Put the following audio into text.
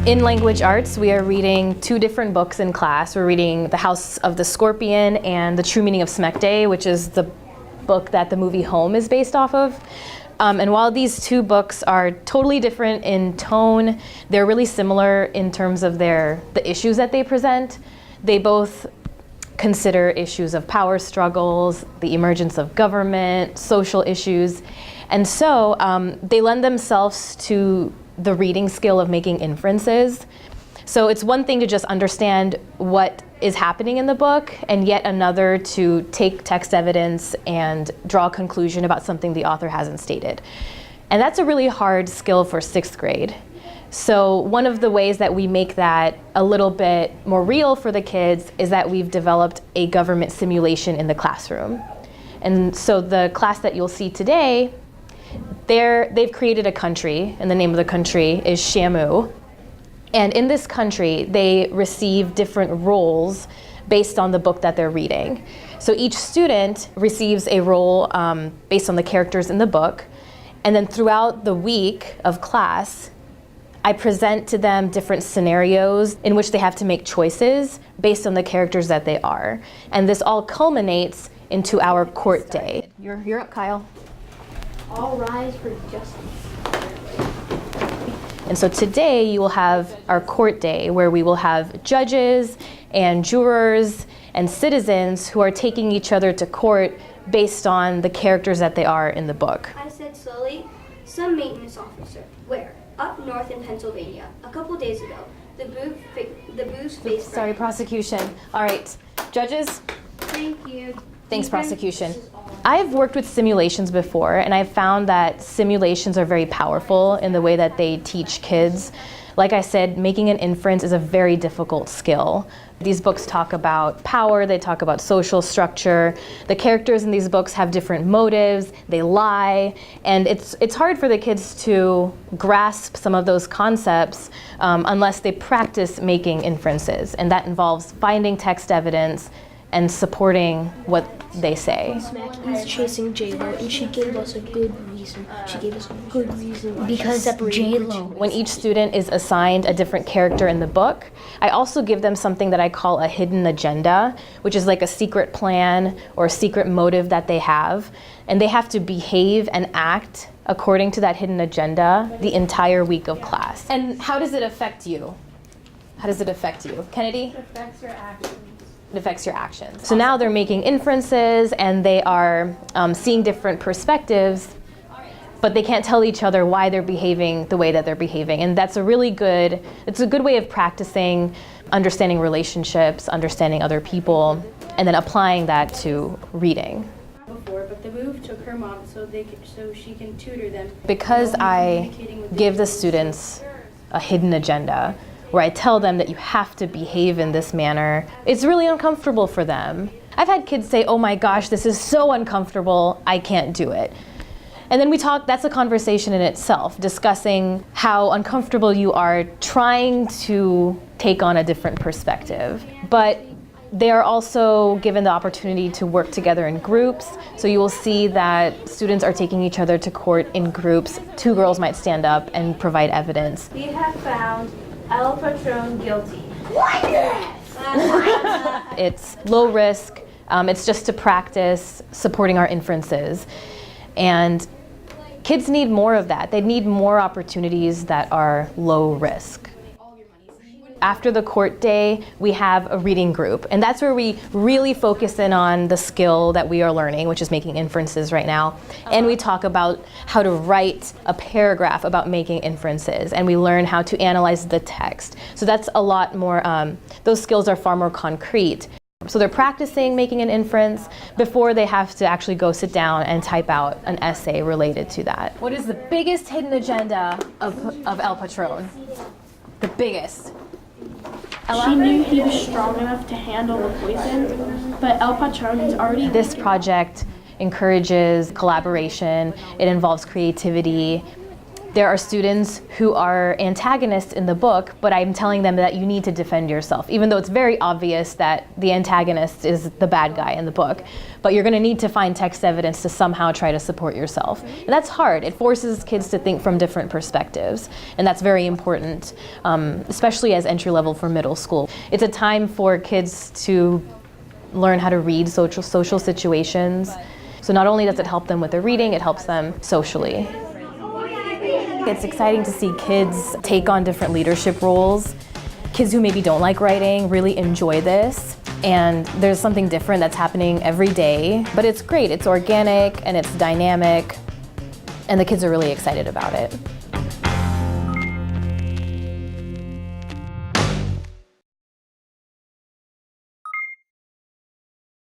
In language arts, we are reading two different books in class. We're reading The House of the Scorpion and The True Meaning of Smekte, which is the book that the movie Home is based off of. And while these two books are totally different in tone, they're really similar in terms of the issues that they present. They both consider issues of power struggles, the emergence of government, social issues. And so they lend themselves to the reading skill of making inferences. So it's one thing to just understand what is happening in the book, and yet another to take text evidence and draw a conclusion about something the author hasn't stated. And that's a really hard skill for 6th grade. So one of the ways that we make that a little bit more real for the kids is that we've developed a government simulation in the classroom. And so the class that you'll see today, they've created a country, and the name of the country is Shamu. And in this country, they receive different roles based on the book that they're reading. So each student receives a role based on the characters in the book. And then throughout the week of class, I present to them different scenarios in which they have to make choices based on the characters that they are. And this all culminates into our court day. You're up, Kyle. All rise for justice. And so today you will have our court day, where we will have judges and jurors and citizens who are taking each other to court based on the characters that they are in the book. I said slowly, some maintenance officer. Where? Up north in Pennsylvania. A couple days ago. The booze faced. Sorry, prosecution. All right, judges. Thank you. Thanks, prosecution. I've worked with simulations before, and I've found that simulations are very powerful in the way that they teach kids. Like I said, making an inference is a very difficult skill. These books talk about power, they talk about social structure. The characters in these books have different motives, they lie, and it's hard for the kids to grasp some of those concepts unless they practice making inferences, and that involves finding text evidence and supporting what they say. Smack is chasing J-Lo, and she gave us a good reason. She gave us a good reason. Because of J-Lo. When each student is assigned a different character in the book, I also give them something that I call a hidden agenda, which is like a secret plan or a secret motive that they have. And they have to behave and act according to that hidden agenda the entire week of class. And how does it affect you? How does it affect you? Kennedy? It affects your actions. It affects your actions. So now they're making inferences, and they are seeing different perspectives, but they can't tell each other why they're behaving the way that they're behaving. And that's it's a good way of practicing understanding relationships, understanding other people, and then applying that to reading. Before, but the move took her mom so she can tutor them. Because I give the students a hidden agenda, where I tell them that you have to behave in this manner, it's really uncomfortable for them. I've had kids say, oh my gosh, this is so uncomfortable, I can't do it. And then that's a conversation in itself, discussing how uncomfortable you are trying to take on a different perspective. But they are also given the opportunity to work together in groups. So you will see that students are taking each other to court in groups. 2 girls might stand up and provide evidence. We have found El Patron guilty. It's low risk. It's just to practice supporting our inferences. And kids need more of that. They need more opportunities that are low risk. After the court day, we have a reading group, and that's where we really focus in on the skill that we are learning, which is making inferences right now. And we talk about how to write a paragraph about making inferences, and we learn how to analyze the text. So that's a lot more, those skills are far more concrete. So they're practicing making an inference before they have to actually go sit down and type out an essay related to that. What is the biggest hidden agenda of El Patron? The biggest? She knew he was strong enough to handle the poison, but El Patron is already... This project encourages collaboration, it involves creativity, There are students who are antagonists in the book, but I'm telling them that you need to defend yourself, even though it's very obvious that the antagonist is the bad guy in the book. But you're going to need to find text evidence to somehow try to support yourself. And that's hard. It forces kids to think from different perspectives, and that's very important, especially as entry level for middle school. It's a time for kids to learn how to read social situations. So not only does it help them with their reading, it helps them socially. It's exciting to see kids take on different leadership roles. Kids who maybe don't like writing really enjoy this, and there's something different that's happening every day. But it's great, it's organic and it's dynamic, and the kids are really excited about it.